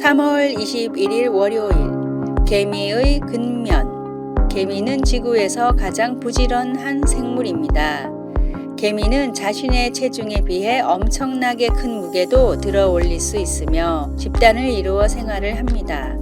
3월 21일 월요일 개미의 근면. 개미는 지구에서 가장 부지런한 생물입니다. 개미는 자신의 체중에 비해 엄청나게 큰 무게도 들어 올릴 수 있으며 집단을 이루어 생활을 합니다.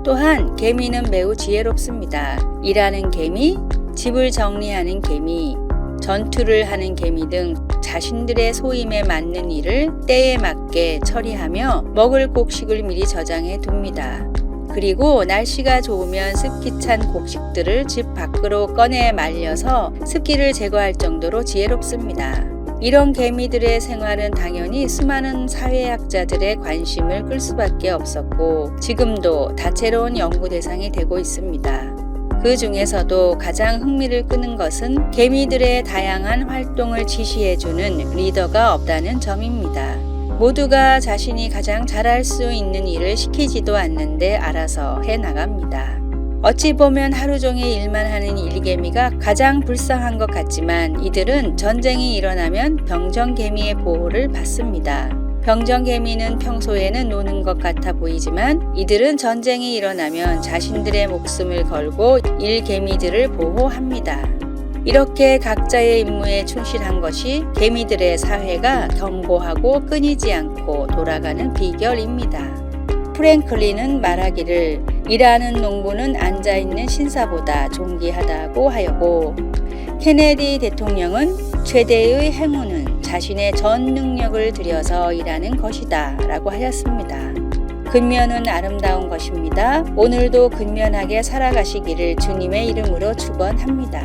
또한 개미는 매우 지혜롭습니다. 일하는 개미, 집을 정리하는 개미, 전투를 하는 개미 등 자신들의 소임에 맞는 일을 때에 맞게 처리하며 먹을 곡식을 미리 저장해 둡니다. 그리고 날씨가 좋으면 습기 찬 곡식들을 집 밖으로 꺼내 말려서 습기를 제거할 정도로 지혜롭습니다. 이런 개미들의 생활은 당연히 수많은 사회학자들의 관심을 끌 수밖에 없었고 지금도 다채로운 연구 대상이 되고 있습니다. 그 중에서도 가장 흥미를 끄는 것은 개미들의 다양한 활동을 지시해주는 리더가 없다는 점입니다. 모두가 자신이 가장 잘할 수 있는 일을 시키지도 않는데 알아서 해나갑니다. 어찌 보면 하루 종일 일만 하는 일개미가 가장 불쌍한 것 같지만 이들은 전쟁이 일어나면 병정개미의 보호를 받습니다. 병정개미는 평소에는 노는 것 같아 보이지만 이들은 전쟁이 일어나면 자신들의 목숨을 걸고 일개미들을 보호합니다. 이렇게 각자의 임무에 충실한 것이 개미들의 사회가 견고하고 끊이지 않고 돌아가는 비결입니다. 프랭클린은 말하기를 일하는 농부는 앉아있는 신사보다 존귀하다고 하였고 케네디 대통령은 최대의 행운은 자신의 전 능력을 들여서 일하는 것이다 라고 하였습니다. 근면은 아름다운 것입니다. 오늘도 근면하게 살아가시기를 주님의 이름으로 축원합니다.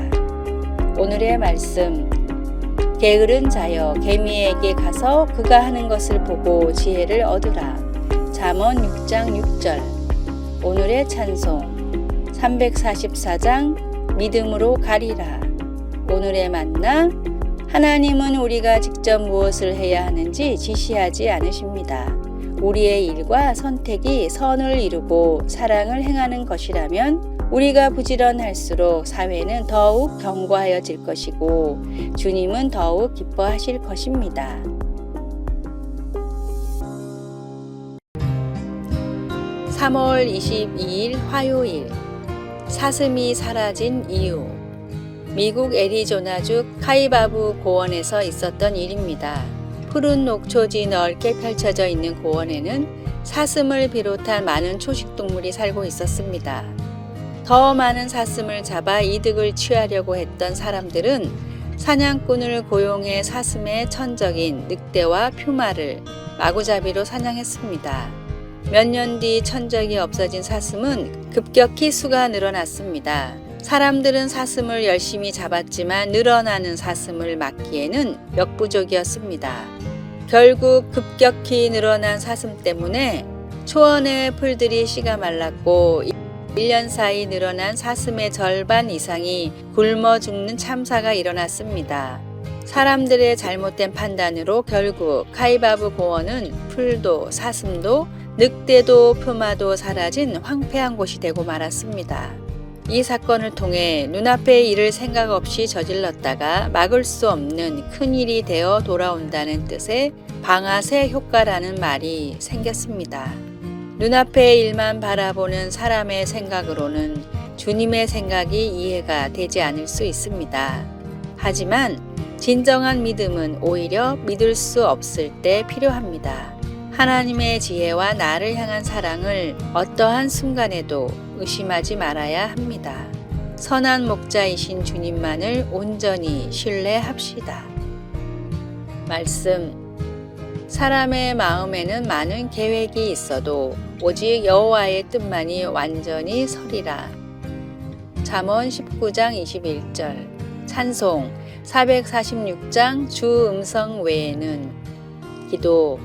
오늘의 말씀. 게으른 자여 개미에게 가서 그가 하는 것을 보고 지혜를 얻으라. 잠언 6장 6절. 오늘의 찬송 344장 믿음으로 가리라. 오늘의 만나. 하나님은 우리가 직접 무엇을 해야 하는지 지시하지 않으십니다. 우리의 일과 선택이 선을 이루고 사랑을 행하는 것이라면 우리가 부지런할수록 사회는 더욱 견고하여질 것이고 주님은 더욱 기뻐하실 것입니다. (3월 22일) 화요일. 사슴이 사라진 이유. 미국 애리조나주 카이바브 고원에서 있었던 일입니다. 푸른 녹초지 넓게 펼쳐져 있는 고원에는 사슴을 비롯한 많은 초식동물이 살고 있었습니다. 더 많은 사슴을 잡아 이득을 취하려고 했던 사람들은 사냥꾼을 고용해 사슴의 천적인 늑대와 퓨마를 마구잡이로 사냥했습니다. 몇 년 뒤 천적이 없어진 사슴은 급격히 수가 늘어났습니다. 사람들은 사슴을 열심히 잡았지만 늘어나는 사슴을 막기에는 역부족이었습니다. 결국 급격히 늘어난 사슴 때문에 초원의 풀들이 씨가 말랐고 1년 사이 늘어난 사슴의 절반 이상이 굶어 죽는 참사가 일어났습니다. 사람들의 잘못된 판단으로 결국 카이바브 고원은 풀도 사슴도 늑대도 퓨마도 사라진 황폐한 곳이 되고 말았습니다. 이 사건을 통해 눈앞의 일을 생각 없이 저질렀다가 막을 수 없는 큰일이 되어 돌아온다는 뜻의 방아쇠 효과라는 말이 생겼습니다. 눈앞의 일만 바라보는 사람의 생각으로는 주님의 생각이 이해가 되지 않을 수 있습니다. 하지만 진정한 믿음은 오히려 믿을 수 없을 때 필요합니다. 하나님의 지혜와 나를 향한 사랑을 어떠한 순간에도 의심하지 말아야 합니다. 선한 목자이신 주님만을 온전히 신뢰합시다. 말씀. 사람의 마음에는 많은 계획이 있어도 오직 여호와의 뜻만이 완전히 서리라. 잠언 19장 21절. 찬송 446장 주 음성 외에는. 기도.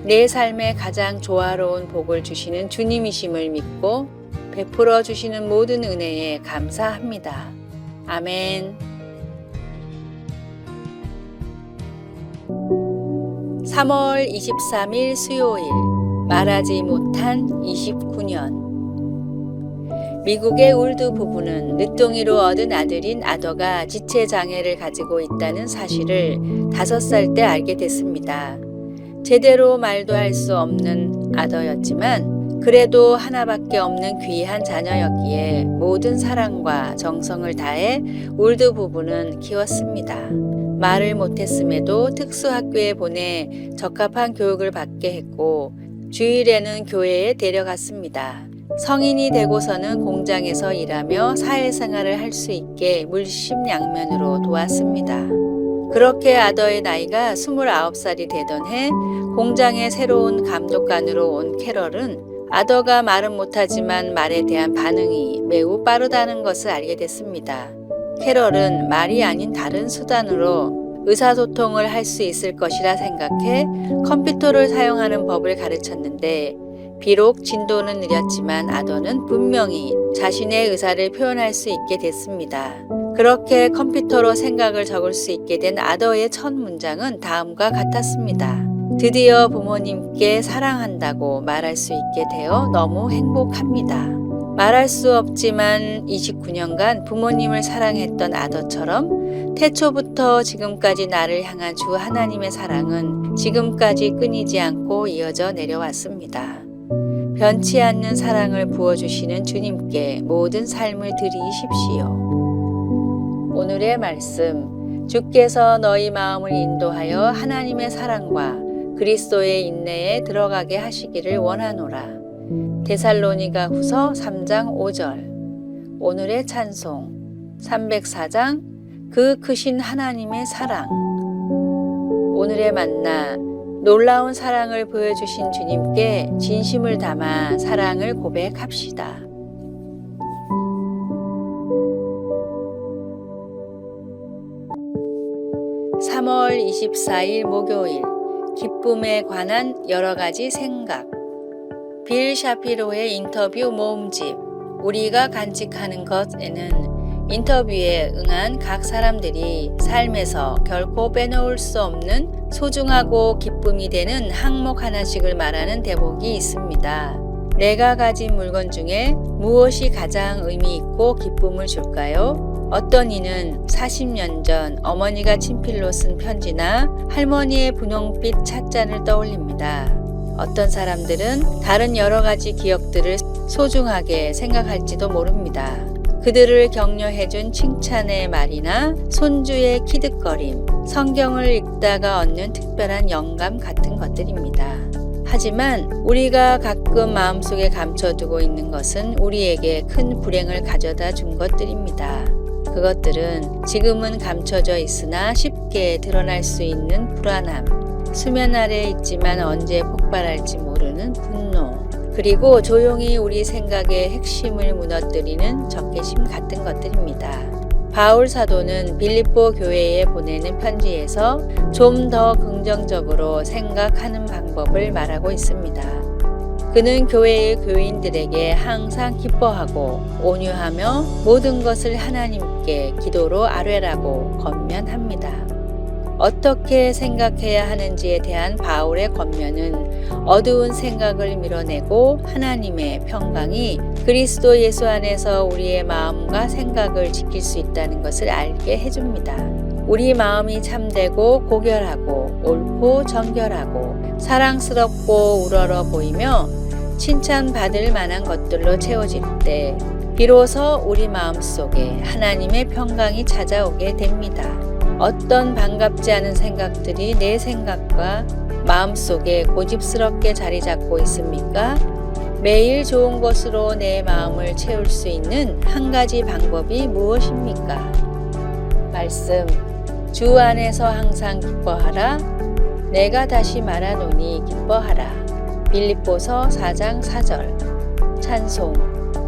내 삶에 가장 조화로운 복을 주시는 주님이심을 믿고 베풀어 주시는 모든 은혜에 감사합니다. 아멘. 3월 23일 수요일. 말하지 못한 29년. 미국의 울드 부부는 늦둥이로 얻은 아들인 아더가 지체장애를 가지고 있다는 사실을 5살 때 알게 됐습니다. 제대로 말도 할 수 없는 아더였지만 그래도 하나밖에 없는 귀한 자녀였기에 모든 사랑과 정성을 다해 울드 부부는 키웠습니다. 말을 못했음에도 특수학교에 보내 적합한 교육을 받게 했고 주일에는 교회에 데려갔습니다. 성인이 되고서는 공장에서 일하며 사회생활을 할 수 있게 물심양면으로 도왔습니다. 그렇게 아더의 나이가 29살이 되던 해 공장에 새로운 감독관으로 온 캐럴은 아더가 말은 못하지만 말에 대한 반응이 매우 빠르다는 것을 알게 됐습니다. 캐럴은 말이 아닌 다른 수단으로 의사소통을 할 수 있을 것이라 생각해 컴퓨터를 사용하는 법을 가르쳤는데 비록 진도는 느렸지만 아더는 분명히 자신의 의사를 표현할 수 있게 됐습니다. 그렇게 컴퓨터로 생각을 적을 수 있게 된 아더의 첫 문장은 다음과 같았습니다. 드디어 부모님께 사랑한다고 말할 수 있게 되어 너무 행복합니다. 말할 수 없지만 29년간 부모님을 사랑했던 아더처럼 태초부터 지금까지 나를 향한 주 하나님의 사랑은 지금까지 끊이지 않고 이어져 내려왔습니다. 변치 않는 사랑을 부어주시는 주님께 모든 삶을 드리십시오. 오늘의 말씀, 주께서 너희 마음을 인도하여 하나님의 사랑과 그리스도의 인내에 들어가게 하시기를 원하노라. 데살로니가 후서 3장 5절. 오늘의 찬송 304장 그 크신 하나님의 사랑. 오늘의 만나, 놀라운 사랑을 보여주신 주님께 진심을 담아 사랑을 고백합시다. (3월 24일) 목요일, 기쁨에 관한 여러 가지 생각. 빌 샤피로의 인터뷰 모음집 우리가 간직하는 것에는 인터뷰에 응한 각 사람들이 삶에서 결코 빼놓을 수 없는 소중하고 기쁨이 되는 항목 하나씩을 말하는 대목이 있습니다. 내가 가진 물건 중에 무엇이 가장 의미 있고 기쁨을 줄까요? 어떤 이는 40년 전 어머니가 친필로 쓴 편지나 할머니의 분홍빛 찻잔을 떠올립니다. 어떤 사람들은 다른 여러 가지 기억들을 소중하게 생각할지도 모릅니다. 그들을 격려해준 칭찬의 말이나 손주의 키득거림, 성경을 읽다가 얻는 특별한 영감 같은 것들입니다. 하지만 우리가 가끔 마음속에 감춰두고 있는 것은 우리에게 큰 불행을 가져다 준 것들입니다. 그것들은 지금은 감춰져 있으나 쉽게 드러날 수 있는 불안함, 수면 아래에 있지만 언제 폭발할지 모르는 분노, 그리고 조용히 우리 생각의 핵심을 무너뜨리는 적개심 같은 것들입니다. 바울 사도는 빌립보 교회에 보내는 편지에서 좀 더 긍정적으로 생각하는 방법을 말하고 있습니다. 그는 교회의 교인들에게 항상 기뻐하고 온유하며 모든 것을 하나님께 기도로 아뢰라고 권면합니다. 어떻게 생각해야 하는지에 대한 바울의 권면은 어두운 생각을 밀어내고 하나님의 평강이 그리스도 예수 안에서 우리의 마음과 생각을 지킬 수 있다는 것을 알게 해줍니다. 우리 마음이 참되고 고결하고 옳고 정결하고 사랑스럽고 우러러 보이며 칭찬받을 만한 것들로 채워질 때 비로소 우리 마음속에 하나님의 평강이 찾아오게 됩니다. 어떤 반갑지 않은 생각들이 내 생각과 마음속에 고집스럽게 자리 잡고 있습니까? 매일 좋은 것으로 내 마음을 채울 수 있는 한 가지 방법이 무엇입니까? 말씀, 주 안에서 항상 기뻐하라. 내가 다시 말하노니 기뻐하라. 빌립보서 4장 4절. 찬송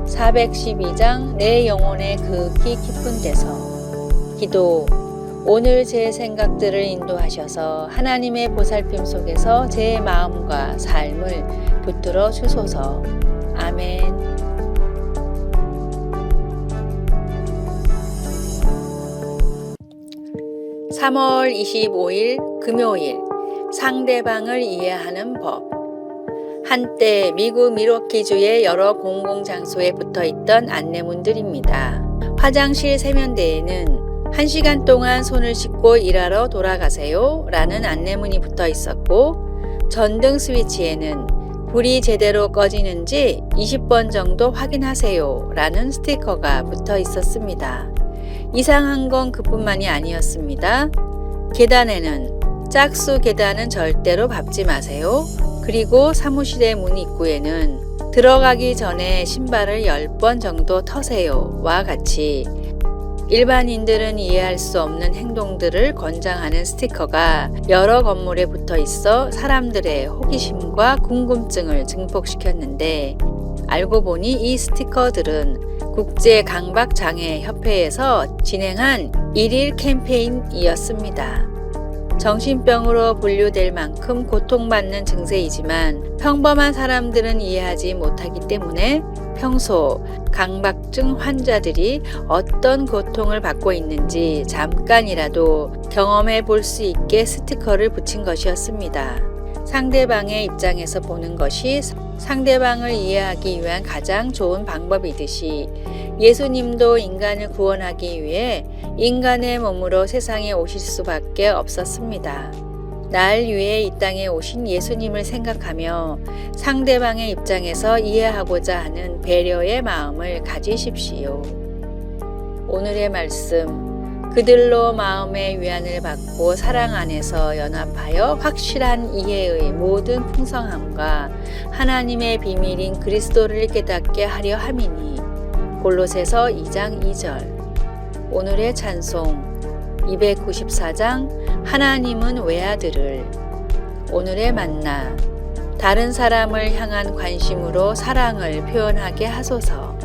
412장 내 영혼의 극히 깊은 데서. 기도, 오늘 제 생각들을 인도하셔서 하나님의 보살핌 속에서 제 마음과 삶을 붙들어 주소서. 아멘. (3월 25일) 금요일, 상대방을 이해하는 법. 한때 미국 밀워키주의 여러 공공장소에 붙어있던 안내문들입니다. 화장실 세면대에는 1시간 동안 손을 씻고 일하러 돌아가세요 라는 안내문이 붙어 있었고, 전등 스위치에는 불이 제대로 꺼지는지 20번 정도 확인하세요 라는 스티커가 붙어 있었습니다. 이상한 건 그뿐만이 아니었습니다. 계단에는 짝수 계단은 절대로 밟지 마세요. 그리고 사무실의 문 입구에는 들어가기 전에 신발을 10번 정도 터세요 와 같이 일반인들은 이해할 수 없는 행동들을 권장하는 스티커가 여러 건물에 붙어 있어 사람들의 호기심과 궁금증을 증폭시켰는데 알고 보니 이 스티커들은 국제강박장애협회에서 진행한 1일 캠페인이었습니다. 정신병으로 분류될 만큼 고통받는 증세이지만 평범한 사람들은 이해하지 못하기 때문에 평소 강박증 환자들이 어떤 고통을 받고 있는지 잠깐이라도 경험해 볼 수 있게 스티커를 붙인 것이었습니다. 상대방의 입장에서 보는 것이 상대방을 이해하기 위한 가장 좋은 방법이듯이 예수님도 인간을 구원하기 위해 인간의 몸으로 세상에 오실 수밖에 없었습니다. 날 위해 이 땅에 오신 예수님을 생각하며 상대방의 입장에서 이해하고자 하는 배려의 마음을 가지십시오. 오늘의 말씀, 그들로 마음의 위안을 받고 사랑 안에서 연합하여 확실한 이해의 모든 풍성함과 하나님의 비밀인 그리스도를 깨닫게 하려 함이니 골로새서 2장 2절. 오늘의 찬송 294장 하나님은 외아들을. 오늘의 만나, 다른 사람을 향한 관심으로 사랑을 표현하게 하소서.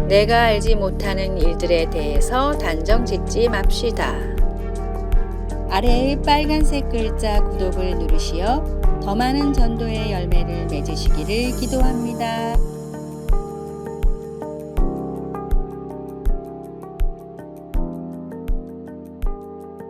내가 알지 못하는 일들에 대해서 단정 짓지 맙시다. 아래의 빨간색 글자 구독을 누르시어 더 많은 전도의 열매를 맺으시기를 기도합니다.